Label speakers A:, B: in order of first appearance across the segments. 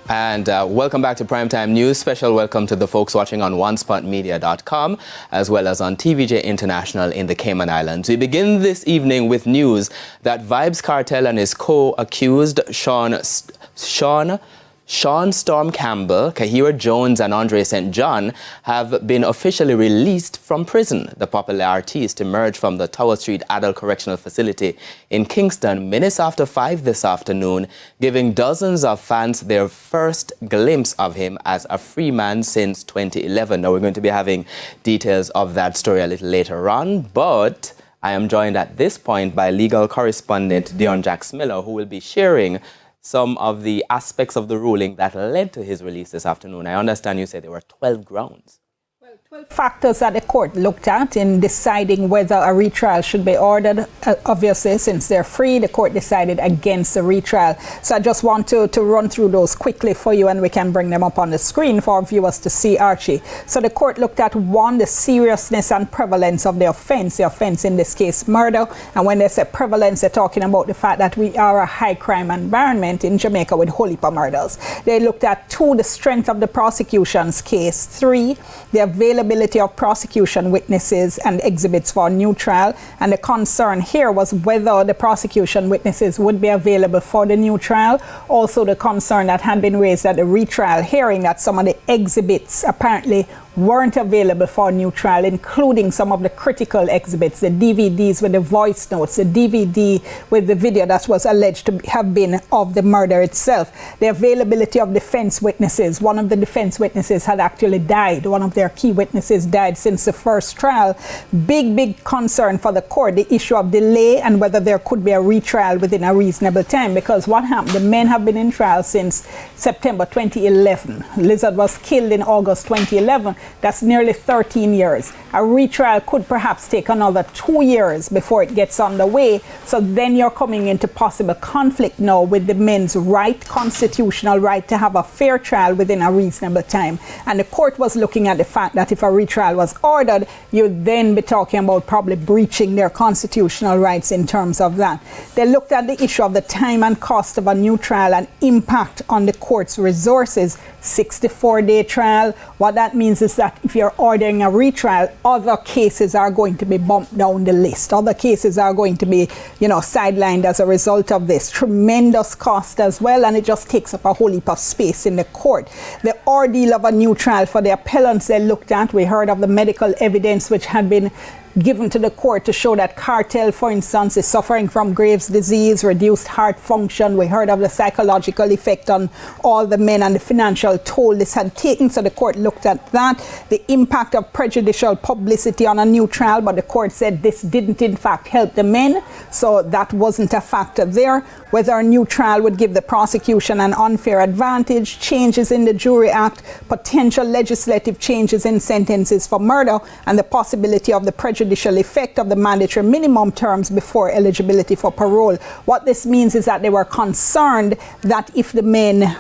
A: And welcome back to Primetime News. Special welcome to the folks watching on onespotmedia.com as well as on TVJ International in the Cayman Islands. We begin this evening with news that Vybz Kartel and his co-accused Sean Storm Campbell, Kahira Jones and Andre St. John have been officially released from prison. The popular artiste emerged from the Tower Street Adult Correctional Facility in Kingston minutes after 5 this afternoon, giving dozens of fans their first glimpse of him as a free man since 2011. Now, we're going to be having details of that story a little later on, but I am joined at this point by legal correspondent Dion Jacks Miller, who will be sharing some of the aspects of the ruling that led to his release this afternoon. I understand you said there were 12 grounds.
B: Well, 12 factors that the court looked at in deciding whether a retrial should be ordered. Obviously, since they're free, the court decided against a retrial. So I just want to run through those quickly for you, and we can bring them up on the screen for our viewers to see, Archie. So the court looked at, one, the seriousness and prevalence of the offense in this case, murder. And when they say prevalence, they're talking about the fact that we are a high crime environment in Jamaica with whole heap of murders. They looked at, 2, the strength of the prosecution's case, 3, the availability of prosecution witnesses and exhibits for a new trial. And the concern here was whether the prosecution witnesses would be available for the new trial. Also, the concern that had been raised at the retrial hearing that some of the exhibits apparently weren't available for a new trial, including some of the critical exhibits, the DVDs with the voice notes, the DVD with the video that was alleged to have been of the murder itself. The availability of defense witnesses. One of the defense witnesses had actually died. One of their key witnesses died since the first trial. Big concern for the court, the issue of delay and whether there could be a retrial within a reasonable time, because what happened, the men have been in trial since September 2011. Lizard was killed in August 2011. That's nearly 13 years. A retrial could perhaps take another 2 years before it gets underway. So then you're coming into possible conflict now with the men's right, constitutional right to have a fair trial within a reasonable time. And the court was looking at the fact that if a retrial was ordered, you'd then be talking about probably breaching their constitutional rights in terms of that. They looked at the issue of the time and cost of a new trial and impact on the court's resources. 64-day trial. What that means is that if you're ordering a retrial, other cases are going to be bumped down the list. Other cases are going to be, sidelined as a result of this. Tremendous cost as well, and it just takes up a whole heap of space in the court. The ordeal of a new trial for the appellants they looked at, we heard of the medical evidence which had been given to the court to show that Kartel, for instance, is suffering from Graves' disease, reduced heart function. We heard of the psychological effect on all the men and the financial toll this had taken. So the court looked at that. The impact of prejudicial publicity on a new trial, but the court said this didn't in fact help the men. So that wasn't a factor there. Whether a new trial would give the prosecution an unfair advantage, changes in the Jury Act, potential legislative changes in sentences for murder, and the possibility of the prejudicial effect of the mandatory minimum terms before eligibility for parole. What this means is that they were concerned that if the men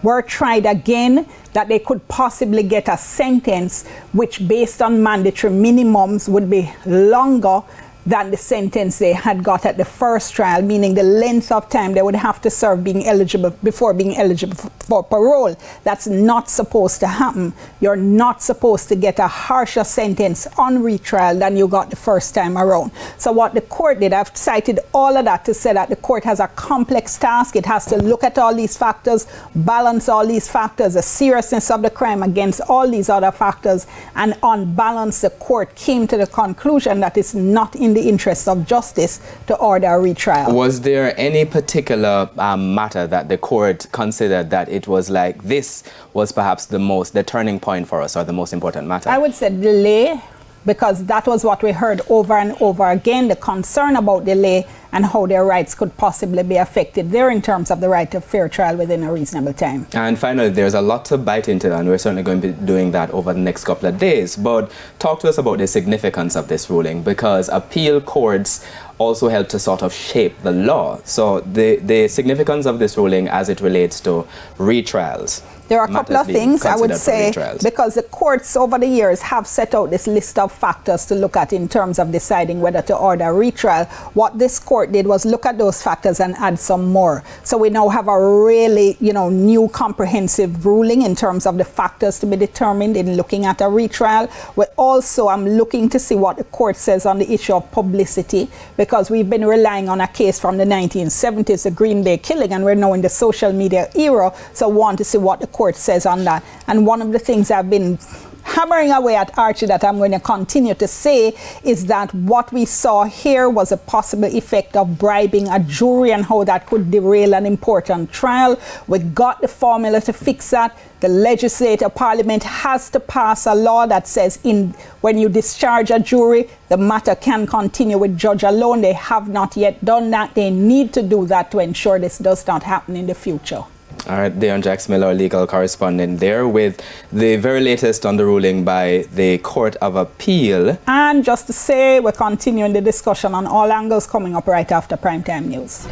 B: were tried again, that they could possibly get a sentence which, based on mandatory minimums, would be longer than the sentence they had got at the first trial, meaning the length of time they would have to serve before being eligible for parole. That's not supposed to happen. You're not supposed to get a harsher sentence on retrial than you got the first time around. So what the court did, I've cited all of that to say that the court has a complex task. It has to look at all these factors, balance all these factors, the seriousness of the crime against all these other factors, and on balance, the court came to the conclusion that it's not in the interest of justice to order a retrial. Was there any particular matter that the court considered that it was like this was perhaps the turning point for us, or the most important matter? I would say delay, because that was what we heard over and over again, the concern about delay and how their rights could possibly be affected there in terms of the right to fair trial within a reasonable time. And finally, there's a lot to bite into, and we're certainly going to be doing that over the next couple of days. But talk to us about the significance of this ruling, because appeal courts
A: also helped to sort of shape the law. So the significance of this ruling as it relates to retrials.
B: There are a couple of things I would say, because the courts over the years have set out this list of factors to look at in terms of deciding whether to order a retrial. What this court did was look at those factors and add some more. So we now have a really, new comprehensive ruling in terms of the factors to be determined in looking at a retrial. I'm looking to see what the court says on the issue of publicity, because we've been relying on a case from the 1970s, the Green Bay killing, and we're now in the social media era. So I want to see what the court says on that. And one of the things I've been hammering away at Archie that I'm going to continue to say is that what we saw here was a possible effect of bribing a jury and how that could derail an important trial. We got the formula to fix that. The legislature, parliament has to pass a law that says when you discharge a jury, the matter can continue with judge alone. They have not yet done that. They need to do that to ensure this does not happen in the future.
A: All right, Deon Jax Miller, legal correspondent there with the very latest on the ruling by the Court of Appeal.
B: And just to say, we're continuing the discussion on all angles coming up right after Primetime News.